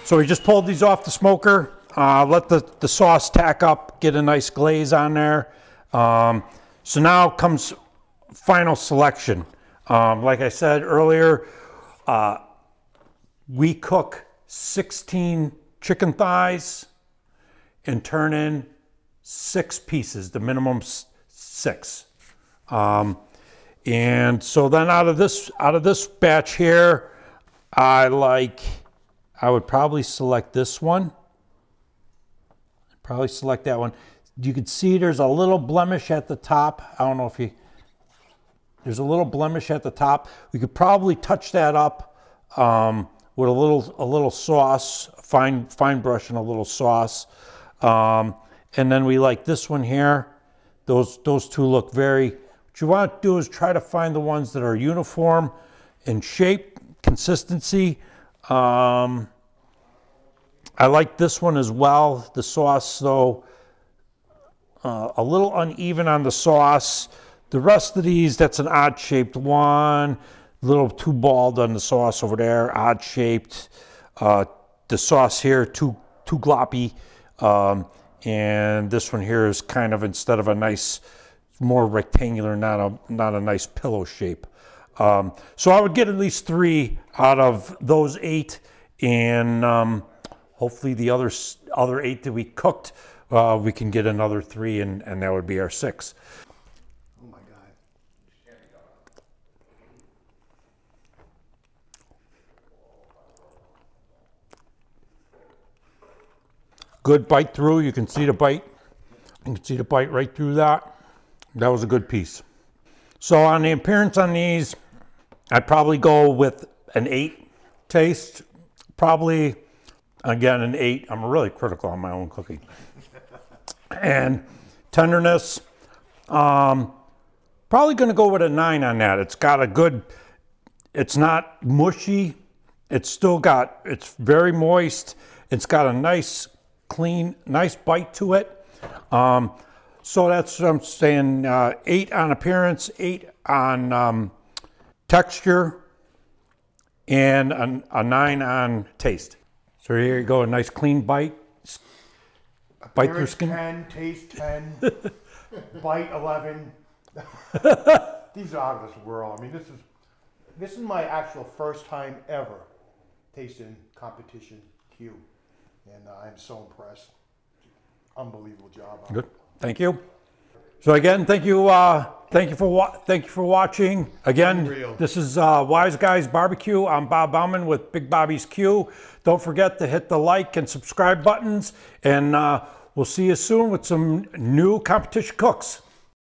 So we just pulled these off the smoker, let the sauce tack up, get a nice glaze on there. So now comes final selection. Like I said earlier, we cook 16 chicken thighs and turn in 6 pieces, the minimum 6. And so then out of this batch here, I would probably select this one. Probably select that one. You can see there's a little blemish at the top. I don't know if you, there's a little blemish at the top. We could probably touch that up with a little sauce, fine brush and a little sauce. And then we like this one here. Those two look very, what you want to do is try to find the ones that are uniform in shape, consistency. I like this one as well. The sauce, though, a little uneven on the sauce. The rest of these, that's an odd shaped one. A little too bald on the sauce over there, odd shaped. The sauce here, too gloppy. And this one here is kind of, instead of a nice, more rectangular, not a nice pillow shape. So I would get at least 3 out of those 8, and hopefully the other 8 that we cooked, we can get another 3, and that would be our 6. Oh my God. Good bite through. You can see the bite. You can see the bite right through that. That was a good piece. So on the appearance on these, I'd probably go with an 8 taste. Probably, again, an 8. I'm really critical on my own cooking. And tenderness, probably going to go with a 9 on that. It's got a good, it's not mushy. It's still got, it's very moist. It's got a nice, clean, nice bite to it. So that's what I'm saying, 8 on appearance, 8 on texture, and a 9 on taste. So here you go, a nice clean bite. Bite through skin. 10, taste 10, bite 11. These are out of this world. I mean, this is my actual first time ever tasting competition Q, and I'm so impressed. Unbelievable job. Good. Thank you. So again, thank you for watching. Again, Unreal. This is Wise Guys Barbecue. I'm Bob Bauman with Big Bobby's Q. Don't forget to hit the like and subscribe buttons, and we'll see you soon with some new competition cooks.